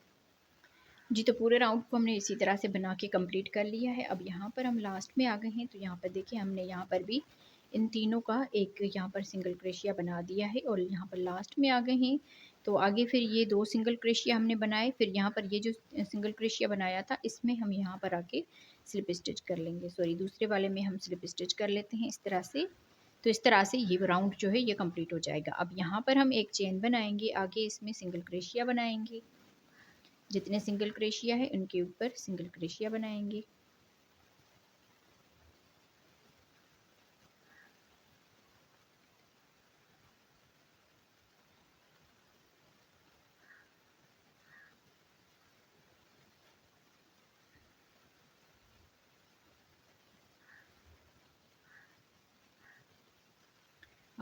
जी। तो पूरे राउंड को हमने इसी तरह से बना के कंप्लीट कर लिया है। अब यहाँ पर हम लास्ट में आ गए हैं, तो यहाँ पर देखिए हमने यहाँ पर भी इन तीनों का एक यहाँ पर सिंगल क्रोशिया बना दिया है, और यहाँ पर लास्ट में आ गए हैं। तो आगे फिर ये 2 सिंगल क्रोशिया हमने बनाए, फिर यहाँ पर ये जो सिंगल क्रोशिया बनाया था इसमें हम यहाँ पर आके स्लिप स्टिच कर लेंगे। सॉरी, दूसरे वाले में हम स्लिप स्टिच कर लेते हैं इस तरह से। तो इस तरह से ये राउंड जो है ये कंप्लीट हो जाएगा। अब यहाँ पर हम एक चेन बनाएंगे, आगे इसमें सिंगल क्रोशिया बनाएंगे, जितने सिंगल क्रोशिया है उनके ऊपर सिंगल क्रोशिया बनाएंगे।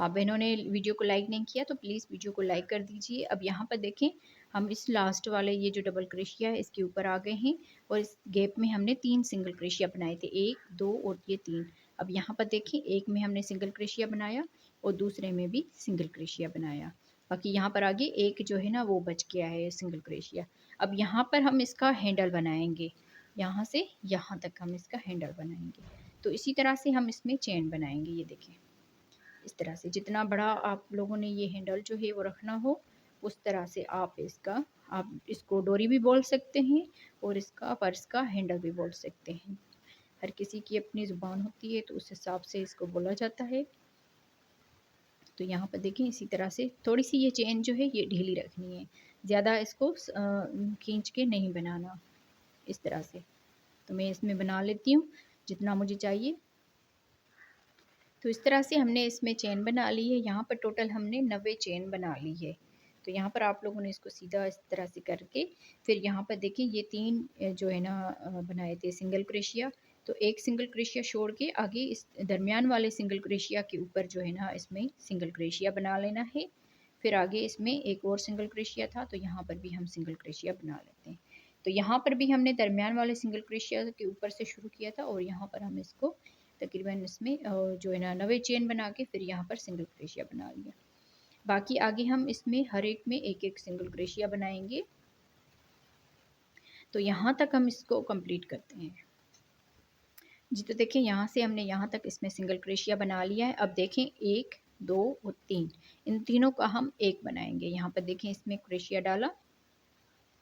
आप बहनों ने वीडियो को लाइक नहीं किया तो प्लीज़ वीडियो को लाइक कर दीजिए। अब यहाँ पर देखें, हम इस लास्ट वाले ये जो डबल क्रोशिया है इसके ऊपर आ गए हैं और इस गैप में हमने 3 सिंगल क्रोशिया बनाए थे, 1 2 और ये 3। अब यहाँ पर देखिए, एक में हमने सिंगल क्रोशिया बनाया और दूसरे में भी सिंगल क्रोशिया बनाया। बाकी यहाँ पर आगे एक जो है ना वो बच गया है सिंगल क्रोशिया। अब यहाँ पर हम इसका हैंडल बनाएंगे, यहाँ से यहाँ तक हम इसका हैंडल बनाएंगे। तो इसी तरह से हम इसमें चेन बनाएंगे। ये देखें, इस तरह से जितना बड़ा आप लोगों ने ये हैंडल जो है वो रखना हो, उस तरह से आप इसको डोरी भी बोल सकते हैं और इसका पर्स का हैंडल भी बोल सकते हैं। हर किसी की अपनी ज़ुबान होती है तो उस हिसाब से इसको बोला जाता है। तो यहाँ पर देखें, इसी तरह से थोड़ी सी ये चेन जो है ये ढीली रखनी है, ज़्यादा इसको खींच के नहीं बनाना, इस तरह से। तो मैं इसमें बना लेती हूँ जितना मुझे चाहिए। तो इस तरह से हमने इसमें चेन बना ली है। यहाँ पर टोटल हमने 90 चेन बना ली है। तो यहाँ पर आप लोगों ने इसको सीधा इस तरह से करके फिर यहाँ पर देखिए ये 3 जो है ना बनाए थे सिंगल क्रोशिया। तो एक सिंगल क्रोशिया छोड़ के आगे इस दरमियान वाले सिंगल क्रोशिया के ऊपर जो है ना इसमें सिंगल क्रोशिया बना लेना है। फिर आगे इसमें एक और सिंगल क्रोशिया था तो यहाँ पर भी हम सिंगल क्रोशिया बना लेते हैं। तो यहाँ पर भी हमने दरमियान वाले सिंगल क्रोशिया के ऊपर से शुरू किया था और यहाँ पर हम इसको तकरीबन इसमें जो है ना 90 चेन बना के फिर यहाँ पर सिंगल क्रोशिया बना लिया। बाकी आगे हम इसमें हर एक में एक एक सिंगल क्रोशिया बनाएंगे। तो यहाँ तक हम इसको कंप्लीट करते हैं जी। तो देखिए, यहाँ से हमने यहाँ तक इसमें सिंगल क्रोशिया बना लिया है। अब देखें 1 2 और 3, इन तीनों का हम एक बनाएंगे। यहाँ पर देखें, इसमें क्रोशिया डाला,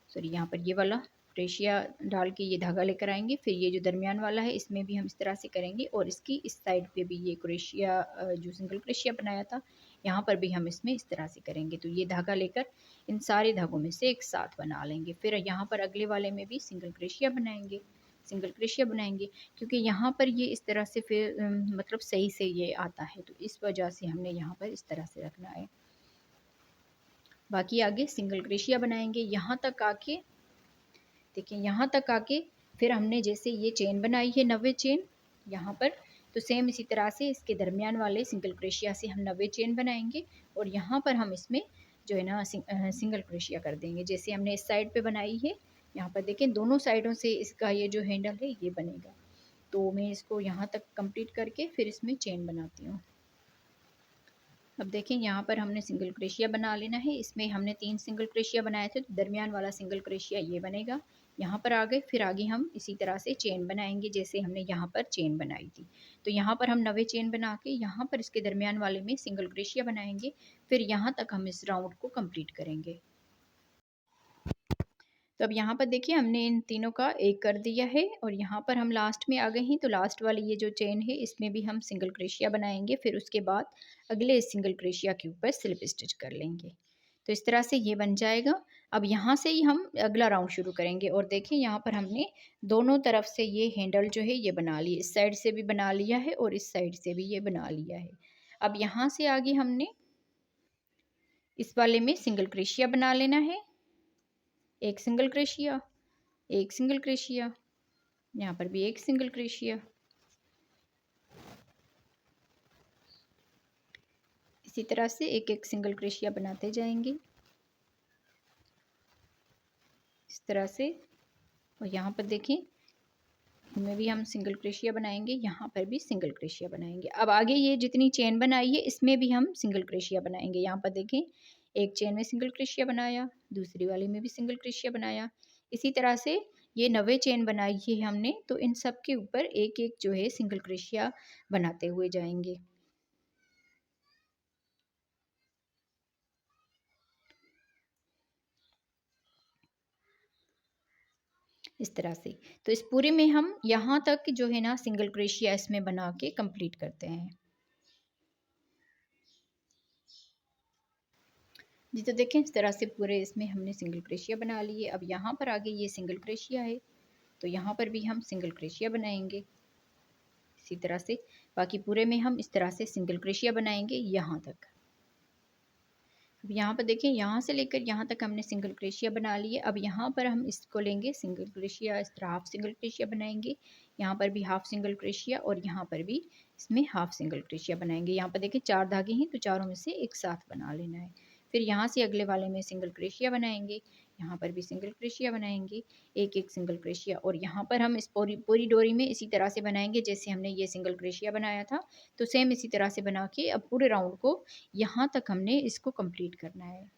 सॉरी यहाँ पर ये वाला क्रोशिया डाल के ये धागा लेकर आएंगे। फिर ये जो दरमियान वाला है इसमें भी हम इस तरह से करेंगे और इसकी इस साइड पे भी ये क्रोशिया जो सिंगल क्रोशिया बनाया था यहाँ पर भी हम इसमें इस तरह से करेंगे। तो ये धागा लेकर इन सारे धागों में से एक साथ बना लेंगे। फिर यहाँ पर अगले वाले में भी सिंगल क्रोशिया बनाएंगे, सिंगल क्रोशिया बनाएंगे, क्योंकि यहाँ पर ये इस तरह से फिर मतलब सही से ये आता है, तो इस वजह से हमने यहाँ पर इस तरह से रखना है। बाकी आगे सिंगल क्रोशिया बनाएंगे। यहाँ तक आके देखिए, यहाँ तक आके फिर हमने जैसे ये चेन बनाई है 90 चेन यहाँ पर, तो सेम इसी तरह से इसके दरमियान वाले सिंगल क्रोशिया से हम 90 चेन बनाएंगे और यहाँ पर हम इसमें जो है ना सिंगल क्रोशिया कर देंगे जैसे हमने इस साइड पे बनाई है। यहाँ पर देखें, दोनों साइडों से इसका ये जो हैंडल है ये बनेगा। तो मैं इसको यहाँ तक कंप्लीट करके फिर इसमें चेन बनाती हूँ। अब देखें, यहाँ पर हमने सिंगल क्रोशिया बना लेना है। इसमें हमने 3 सिंगल क्रोशिया बनाए थे, तो दरमियान वाला सिंगल क्रोशिया ये बनेगा। यहाँ पर आ गए, फिर आगे हम इसी तरह से चेन बनाएंगे जैसे हमने यहाँ पर चेन बनाई थी। तो यहाँ पर हम 90 चेन बना के यहाँ पर इसके दरमियान वाले में सिंगल क्रोशिया बनाएंगे। फिर यहाँ तक हम इस राउंड को कंप्लीट करेंगे। तो अब यहाँ पर देखिए, हमने इन तीनों का एक कर दिया है और यहाँ पर हम लास्ट में आ गए हैं। तो लास्ट वाली ये जो चेन है इसमें भी हम सिंगल क्रोशिया बनाएंगे। फिर उसके बाद अगले सिंगल क्रोशिया के ऊपर स्लिप स्टिच कर लेंगे। तो इस तरह से ये बन जाएगा। अब यहाँ से ही हम अगला राउंड शुरू करेंगे और देखिए, यहाँ पर हमने दोनों तरफ से ये हैंडल जो है ये बना लिया, इस साइड से भी बना लिया है और इस साइड से भी ये बना लिया है। अब यहाँ से आगे हमने इस वाले में सिंगल क्रोशिया बना लेना है, एक सिंगल क्रोशिया, एक सिंगल क्रोशिया, यहाँ पर भी एक सिंगल क्रोशिया। इसी तरह से एक एक सिंगल क्रोशिया बनाते जाएंगे इस तरह से। और यहाँ पर देखें, इनमें भी हम सिंगल क्रोशिया बनाएंगे, यहाँ पर भी सिंगल क्रोशिया बनाएंगे। अब आगे ये जितनी चेन बनाई है इसमें भी हम सिंगल क्रोशिया बनाएंगे। यहाँ पर देखें, एक चेन में सिंगल क्रोशिया बनाया, दूसरी वाले में भी सिंगल क्रोशिया बनाया। इसी तरह से ये 90 चेन बनाई है हमने, तो इन सब के ऊपर एक एक जो है सिंगल क्रोशिया बनाते हुए जाएंगे इस तरह से। तो इस पूरे में हम यहाँ तक जो है ना सिंगल क्रोशिया इसमें बना के कंप्लीट करते हैं जी। तो देखें, इस तरह से पूरे इसमें हमने सिंगल क्रोशिया बना लिए। अब यहाँ पर आगे ये सिंगल क्रोशिया है, तो यहाँ पर भी हम सिंगल क्रोशिया बनाएंगे इसी तरह से। बाकी पूरे में हम इस तरह से सिंगल क्रोशिया बनाएंगे यहाँ तक। अब यहाँ पर देखिए, यहाँ से लेकर यहाँ तक हमने सिंगल क्रोशिया बना लिए। अब यहाँ पर हम इसको लेंगे सिंगल क्रोशिया, इस तरह हाफ सिंगल क्रोशिया बनाएंगे। यहाँ पर भी हाफ सिंगल क्रोशिया और यहाँ पर भी इसमें हाफ सिंगल क्रोशिया बनाएंगे। यहाँ पर देखिए 4 धागे हैं तो चारों में से एक साथ बना लेना है। फिर यहाँ से अगले वाले में सिंगल क्रोशिया बनाएंगे, यहाँ पर भी सिंगल क्रोशिया बनाएंगे, एक एक सिंगल क्रोशिया। और यहाँ पर हम इस पूरी पूरी डोरी में इसी तरह से बनाएंगे जैसे हमने ये सिंगल क्रोशिया बनाया था। तो सेम इसी तरह से बना के अब पूरे राउंड को यहाँ तक हमने इसको कंप्लीट करना है।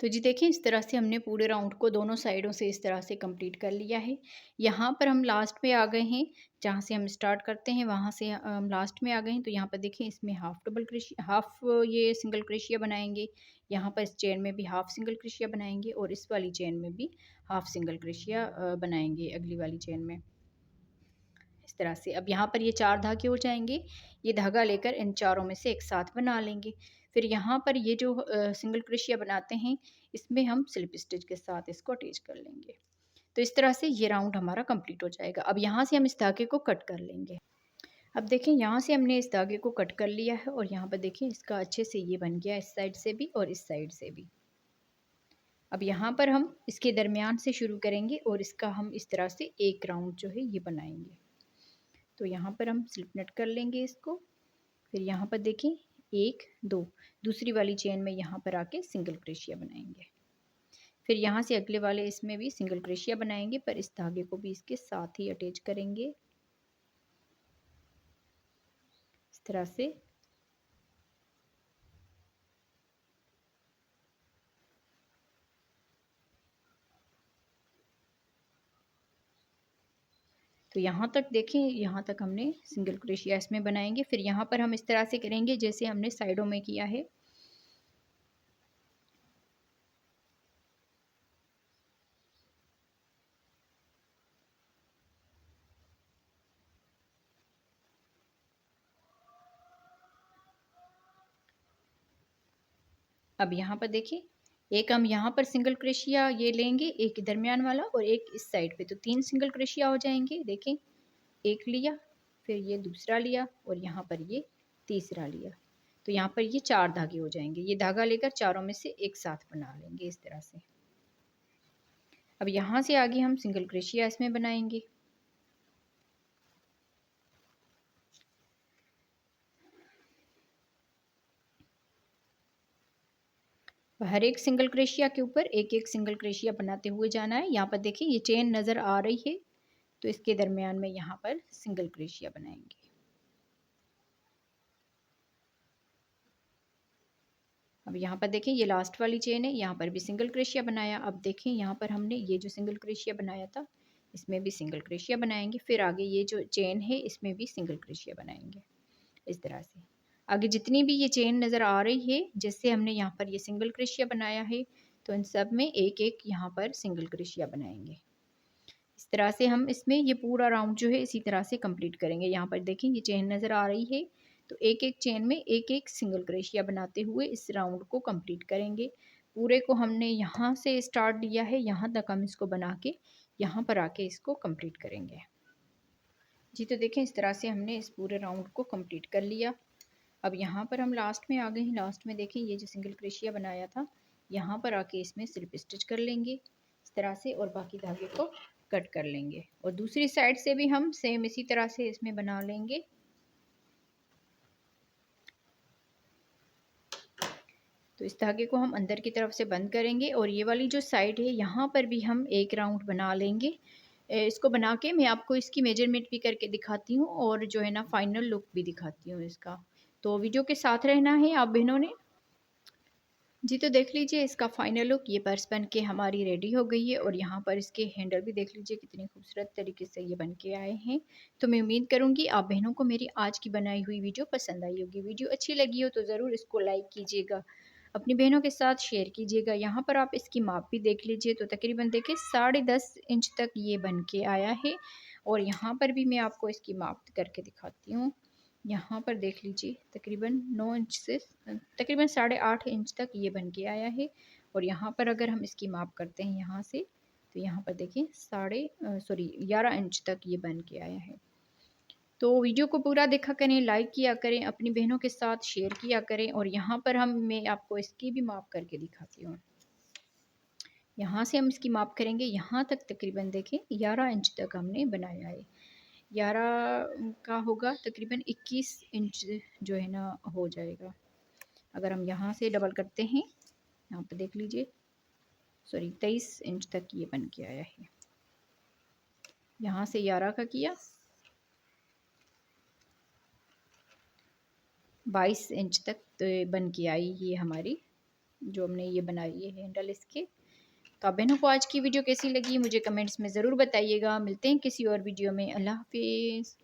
तो जी देखिए, इस तरह से हमने पूरे राउंड को दोनों साइडों से इस तरह से कंप्लीट कर लिया है। यहाँ पर हम लास्ट पे आ गए हैं, जहाँ से हम स्टार्ट करते हैं वहाँ से हम लास्ट में आ गए हैं। तो यहाँ पर देखिए, इसमें हाफ डबल क्रोशिया, हाफ ये सिंगल क्रोशिया बनाएंगे। यहाँ पर इस चेन में भी हाफ सिंगल क्रोशिया बनाएंगे और इस वाली चेन में भी हाफ सिंगल क्रोशिया बनाएंगे अगली वाली चेन में, इस तरह से। अब यहाँ पर ये 4 धागे हो जाएंगे, ये धागा लेकर इन चारों में से एक साथ बना लेंगे। फिर यहाँ पर ये जो सिंगल क्रोशिया बनाते हैं, इसमें हम स्लिप स्टिच के साथ इसको अटैच कर लेंगे। तो इस तरह से ये राउंड हमारा कंप्लीट हो जाएगा। अब यहाँ से हम इस धागे को कट कर लेंगे। अब देखें, यहाँ से हमने इस धागे को कट कर लिया है और यहाँ पर देखिए इसका अच्छे से ये बन गया, इस साइड से भी और इस साइड से भी। अब यहाँ पर हम इसके दरमियान से शुरू करेंगे और इसका हम इस तरह से एक राउंड जो है ये बनाएंगे। तो यहाँ पर हम स्लिप नट कर लेंगे इसको। फिर यहाँ पर देखें, 1 2, दूसरी वाली चेन में यहाँ पर आके सिंगल क्रोशिया बनाएंगे। फिर यहाँ से अगले वाले इसमें भी सिंगल क्रोशिया बनाएंगे, पर इस धागे को भी इसके साथ ही अटैच करेंगे इस तरह से। तो यहाँ तक देखें, यहाँ तक हमने सिंगल क्रोशिया इसमें बनाएंगे। फिर यहाँ पर हम इस तरह से करेंगे जैसे हमने साइडों में किया है। अब यहाँ पर देखिए, एक हम यहाँ पर सिंगल क्रोशिया ये लेंगे, एक दरमियान वाला और एक इस साइड पे, तो 3 सिंगल क्रोशिया हो जाएंगे। देखें, एक लिया, फिर ये दूसरा लिया और यहाँ पर ये तीसरा लिया। तो यहाँ पर ये 4 धागे हो जाएंगे। ये धागा लेकर चारों में से एक साथ बना लेंगे इस तरह से। अब यहाँ से आगे हम सिंगल क्रोशिया इसमें बनाएंगे। हर एक सिंगल क्रोशिया के ऊपर एक एक सिंगल क्रोशिया बनाते हुए जाना है। यहाँ पर देखिए, ये चेन नज़र आ रही है, तो इसके दरमियान में यहाँ पर सिंगल क्रोशिया बनाएंगे। अब यहाँ पर देखें, ये लास्ट वाली चेन है, यहाँ पर भी सिंगल क्रोशिया बनाया। अब देखें, यहाँ पर हमने ये जो सिंगल क्रोशिया बनाया था, इसमें भी सिंगल क्रोशिया बनाएंगे। फिर आगे ये जो चेन है, इसमें भी सिंगल क्रोशिया बनाएंगे इस तरह से। आगे जितनी भी ये चेन नज़र आ रही है, जैसे हमने यहाँ पर ये सिंगल क्रोशिया बनाया है, तो इन सब में एक एक यहाँ पर सिंगल क्रोशिया बनाएंगे। इस तरह से हम इसमें ये पूरा राउंड जो है इसी तरह से कंप्लीट करेंगे। यहाँ पर देखें, ये चेन नज़र आ रही है, तो एक एक चेन में एक एक सिंगल क्रोशिया बनाते हुए इस राउंड को कंप्लीट करेंगे। पूरे को हमने यहाँ से स्टार्ट लिया है, यहाँ तक हम इसको बना के यहाँ पर आके इसको कंप्लीट करेंगे। जी तो देखें, इस तरह से हमने इस पूरे राउंड को कंप्लीट कर लिया। अब यहाँ पर हम लास्ट में आ गए हैं। लास्ट में देखें, ये जो सिंगल क्रोशिया बनाया था, यहाँ पर आके इसमें स्लिप स्टिच कर लेंगे इस तरह से और बाकी धागे को कट कर लेंगे। और दूसरी साइड से भी हम सेम इसी तरह से इसमें बना लेंगे। तो इस धागे को हम अंदर की तरफ से बंद करेंगे और ये वाली जो साइड है, यहाँ पर भी हम एक राउंड बना लेंगे। इसको बना के मैं आपको इसकी मेजरमेंट भी करके दिखाती हूँ और जो है ना फाइनल लुक भी दिखाती हूँ इसका। तो वीडियो के साथ रहना है आप बहनों ने। जी तो देख लीजिए, इसका फाइनल लुक ये पर्स बन के हमारी रेडी हो गई है और यहाँ पर इसके हैंडल भी देख लीजिए कितने खूबसूरत तरीके से ये बन के आए हैं। तो मैं उम्मीद करूँगी आप बहनों को मेरी आज की बनाई हुई वीडियो पसंद आई होगी। वीडियो अच्छी लगी हो तो ज़रूर इसको लाइक कीजिएगा, अपनी बहनों के साथ शेयर कीजिएगा। यहाँ पर आप इसकी माप भी देख लीजिए, तो तकरीबन देखिए 10.5 इंच तक ये बन के आया है। और यहाँ पर भी मैं आपको इसकी माप करके दिखाती हूँ। यहाँ पर देख लीजिए तकरीबन 9 इंच से तकरीबन 8.5 इंच तक ये बन के आया है। और यहाँ पर अगर हम इसकी माप करते हैं यहाँ से, तो यहाँ पर देखिए 11.5 इंच तक ये बन के आया है। तो वीडियो को पूरा देखा करें, लाइक किया करें, अपनी बहनों के साथ शेयर किया करें। और यहाँ पर मैं आपको इसकी भी माप करके दिखाती हूँ। यहाँ से हम इसकी माप करेंगे, यहाँ तक तकरीबन देखें 11 इंच तक हमने बनाया है। 11 का होगा तकरीबन 21 इंच जो है ना हो जाएगा। अगर हम यहाँ से डबल करते हैं, यहाँ पे देख लीजिए, सॉरी 23 इंच तक ये बन के आया है। यहाँ से 11 का किया, 22 इंच तक तो बन के आई ये हमारी, जो हमने ये बनाई है हैंडल इसके। तो आप बहनों को आज की वीडियो कैसी लगी मुझे कमेंट्स में ज़रूर बताइएगा। मिलते हैं किसी और वीडियो में। अल्लाह हाफिज़।